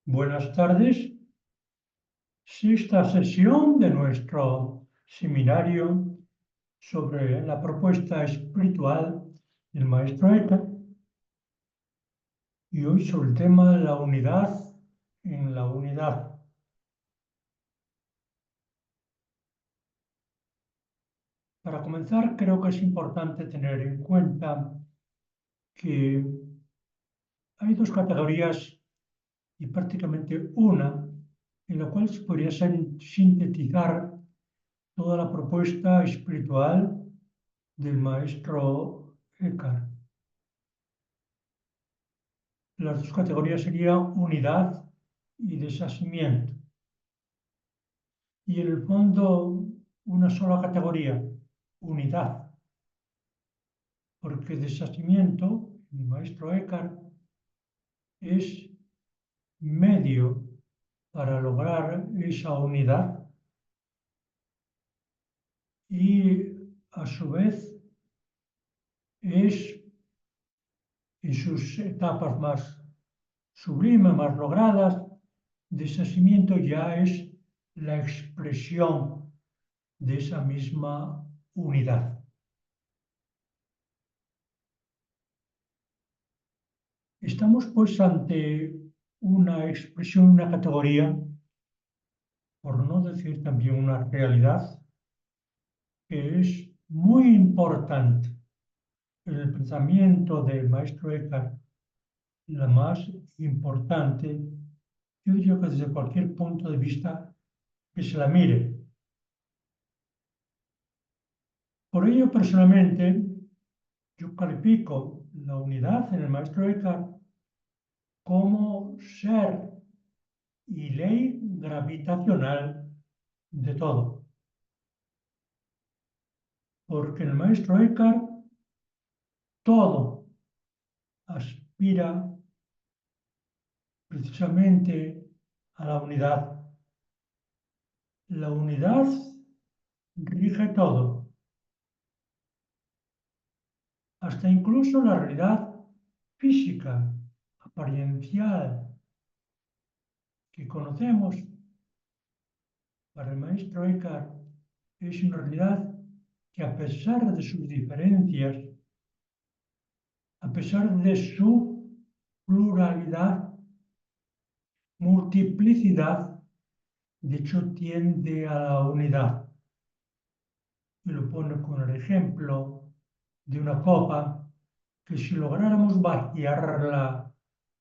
Buenas tardes. Sexta sesión de nuestro seminario sobre la propuesta espiritual del maestro Eckhart y hoy sobre el tema de la unidad en la unidad. Para comenzar, creo que es importante tener en cuenta que hay dos categorías y prácticamente una en la cual se podría sintetizar toda la propuesta espiritual del maestro Eckhart. Las dos categorías serían unidad y desasimiento. Y en el fondo, una sola categoría, unidad. Porque desasimiento, el maestro Eckhart, es medio para lograr esa unidad y a su vez es en sus etapas más sublimes, más logradas, desasimiento ya es la expresión de esa misma unidad. Estamos pues ante una expresión, una categoría, por no decir también una realidad, que es muy importante en el pensamiento del maestro Eckhart, la más importante, yo diría que desde cualquier punto de vista que se la mire. Por ello, personalmente, yo califico la unidad en el maestro Eckhart como ser y ley gravitacional de todo. Porque el maestro Eckhart todo aspira precisamente a la unidad. La unidad rige todo, hasta incluso la realidad física, apariencial, que conocemos. Para el maestro Eckhart es una realidad que a pesar de sus diferencias, a pesar de su pluralidad, multiplicidad, de hecho tiende a la unidad. Y lo pone con el ejemplo de una copa que si lográramos vaciarla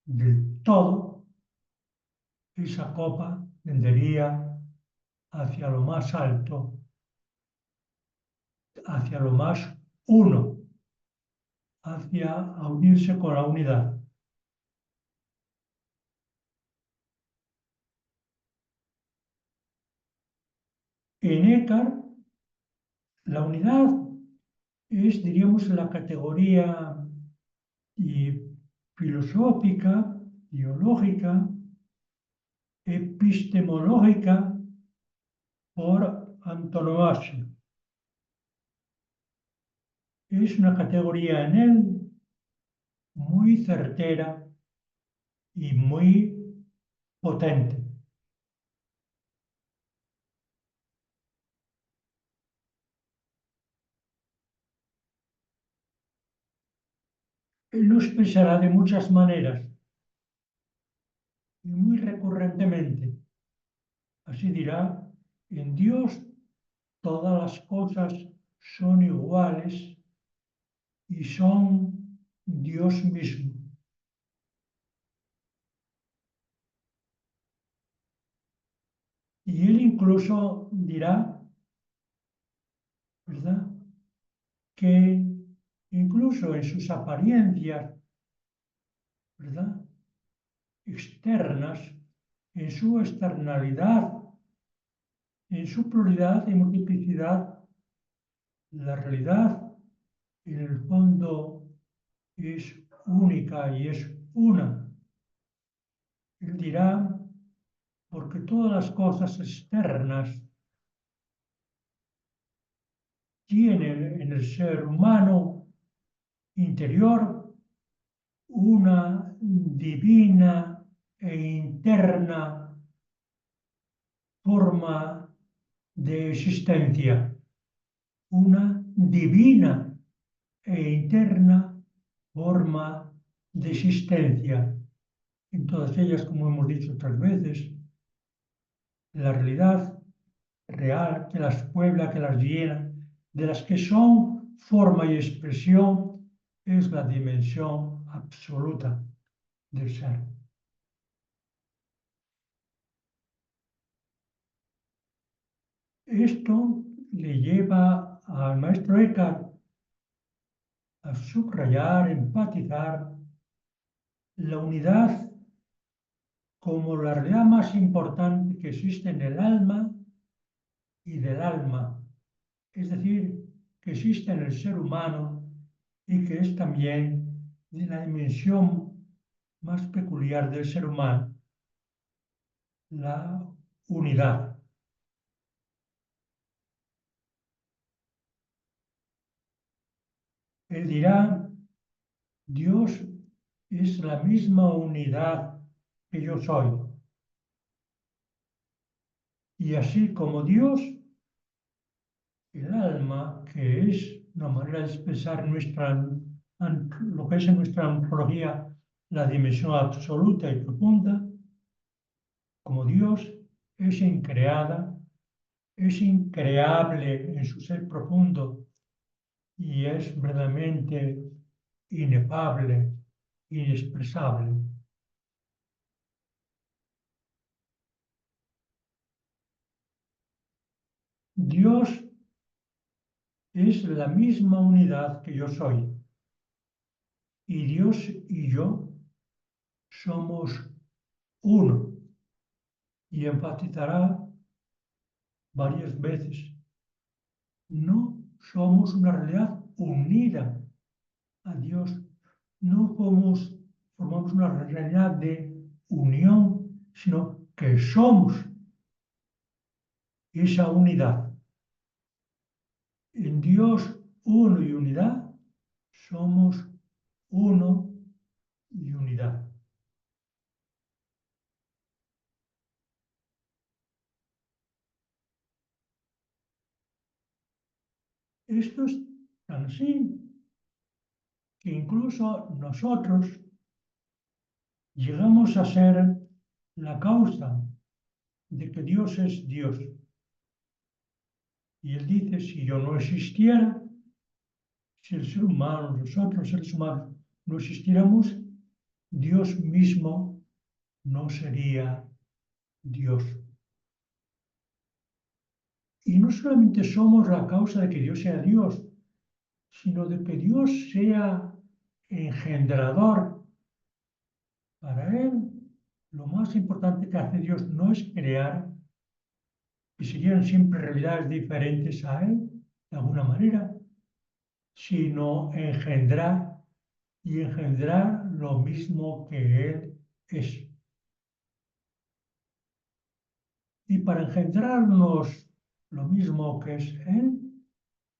del todo, esa copa tendería hacia lo más alto, hacia lo más uno, hacia a unirse con la unidad. En Eckhart, la unidad es, diríamos, la categoría filosófica, teológica, epistemológica por antonomasia. Es una categoría en él muy certera y muy potente. Él lo expresará de muchas maneras y muy recurrentemente. Así dirá, en Dios todas las cosas son iguales y son Dios mismo. Y él incluso dirá, ¿verdad?, que incluso en sus apariencias, ¿verdad?, externas, en su externalidad, en su pluralidad y multiplicidad, la realidad en el fondo es única y es una. Él dirá, porque todas las cosas externas tienen en el ser humano interior una divina e interna forma de existencia, una divina e interna forma de existencia. En todas ellas, como hemos dicho otras veces, la realidad real que las puebla, que las llena, de las que son forma y expresión, es la dimensión absoluta del ser. Esto le lleva al maestro Eckhart a subrayar, enfatizar la unidad como la realidad más importante que existe en el alma y del alma, es decir, que existe en el ser humano y que es también de la dimensión más peculiar del ser humano, la unidad. Él dirá, Dios es la misma unidad que yo soy. Y así como Dios, el alma, que es una manera de expresar lo que es en nuestra antropología la dimensión absoluta y profunda, como Dios es increada, es increable en su ser profundo y es verdaderamente inefable, inexpresable. Dios es la misma unidad que yo soy y Dios y yo somos uno y enfatizará varias veces. No somos una realidad unida a Dios, no formamos una realidad de unión, sino que somos esa unidad. En Dios uno y unidad, somos uno y unidad. Esto es tan así que incluso nosotros llegamos a ser la causa de que Dios es Dios. Y él dice, si yo no existiera, si el ser humano, nosotros los seres humanos, no existiéramos, Dios mismo no sería Dios. Y no solamente somos la causa de que Dios sea Dios, sino de que Dios sea engendrador. Para Él, lo más importante que hace Dios no es crear, que serían siempre realidades diferentes a Él, de alguna manera, sino engendrar y engendrar lo mismo que Él es. Y para engendrarnos lo mismo que es Él,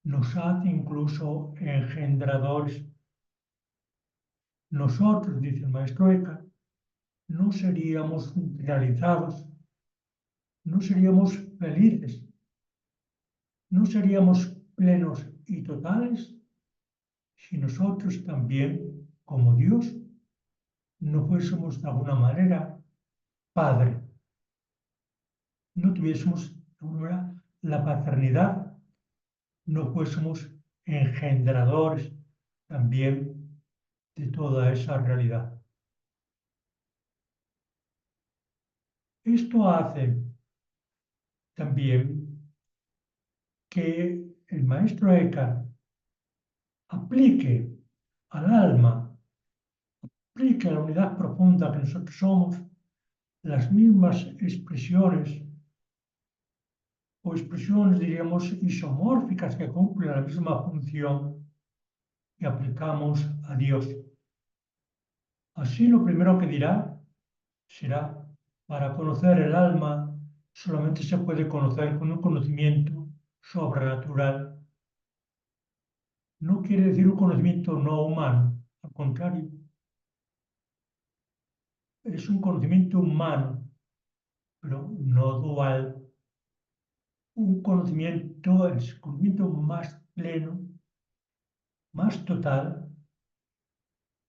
nos hace incluso engendradores. Nosotros, dice el maestro Eckhart, no seríamos realizados, no seríamos felices, no seríamos plenos y totales si nosotros también, como Dios, no fuésemos de alguna manera Padre, no tuviésemos de alguna manera la paternidad, no fuésemos engendradores también de toda esa realidad. Esto hace también que el maestro Eckhart aplique al alma, aplique a la unidad profunda que nosotros somos, las mismas expresiones o expresiones, diríamos, isomórficas que cumplen la misma función que aplicamos a Dios. Así lo primero que dirá será, para conocer el alma solamente se puede conocer con un conocimiento sobrenatural. No quiere decir un conocimiento no humano, al contrario. es un conocimiento humano, pero no dual. Un conocimiento, el conocimiento más pleno, más total,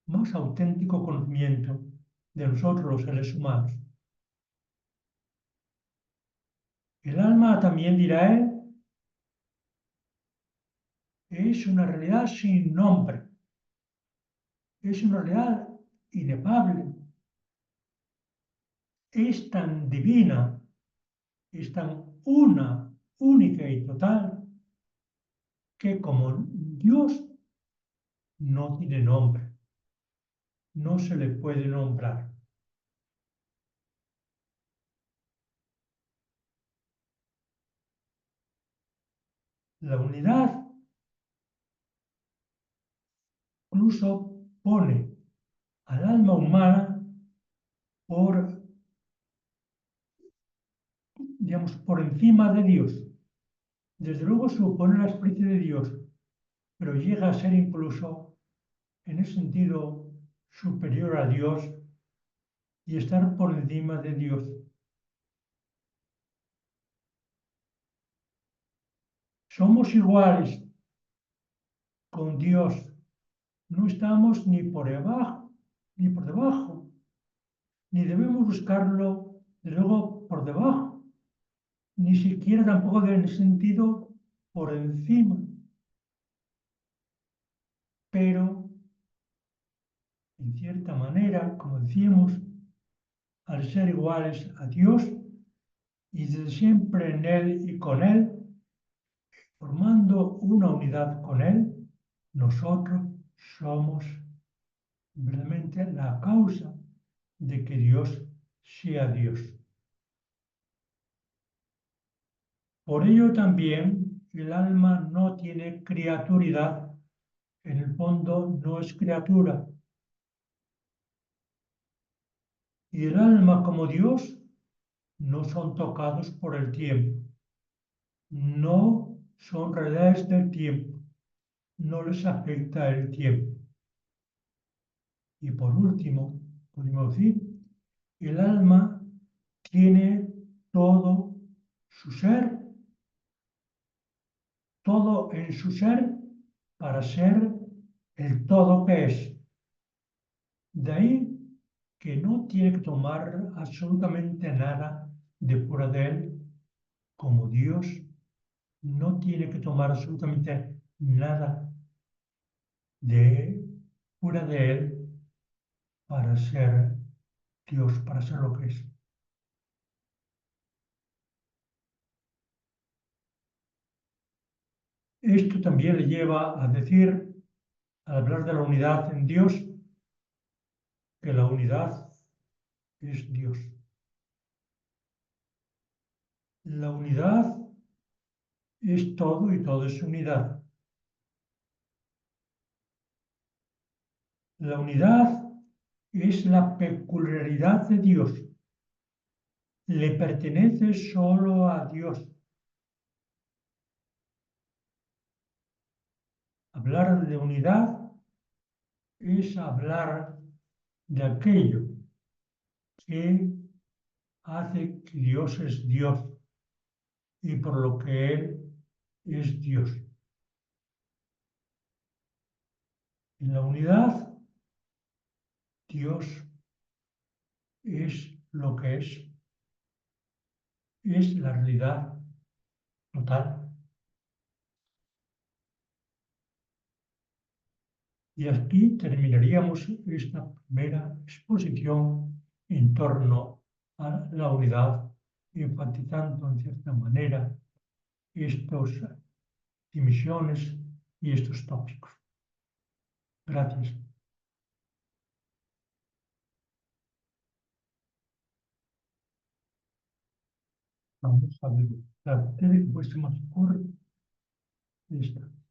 más auténtico conocimiento de nosotros los seres humanos. El alma, también dirá él, es una realidad sin nombre, es una realidad inefable, es tan divina, es tan una, única y total, que como Dios no tiene nombre, no se le puede nombrar. La unidad incluso pone al alma humana por, digamos, por encima de Dios. Desde luego supone la experiencia de Dios, pero llega a ser incluso, en ese sentido, superior a Dios y estar por encima de Dios. Somos iguales con Dios. No estamos ni por debajo, ni por debajo, ni debemos buscarlo, de luego, por debajo, ni siquiera tampoco en el sentido por encima. Pero, en cierta manera, como decíamos, al ser iguales a Dios y desde siempre en Él y con Él, formando una unidad con Él, nosotros somos realmente la causa de que Dios sea Dios. Por ello también el alma no tiene criaturidad, en el fondo no es criatura. Y el alma como Dios no son tocados por el tiempo, no son realidades del tiempo, no les afecta el tiempo. Y por último, podemos decir, el alma tiene todo su ser, todo en su ser para ser el todo que es. De ahí que no tiene que tomar absolutamente nada de fuera de él, como Dios no tiene que tomar absolutamente nada de fuera de él para ser Dios, para ser lo que es. Esto también le lleva a decir, al hablar de la unidad en Dios, que la unidad es Dios. La unidad es todo y todo es unidad. La unidad es la peculiaridad de Dios. Le pertenece solo a Dios. Hablar de unidad es hablar de aquello que hace que Dios es Dios y por lo que Él es Dios. En la unidad, Dios es lo que es la realidad total. Y aquí terminaríamos esta primera exposición en torno a la unidad, enfatizando en cierta manera estas dimensiones y estos tópicos. Gracias. Vamos a ver la tele que puede ser más corta. Esta.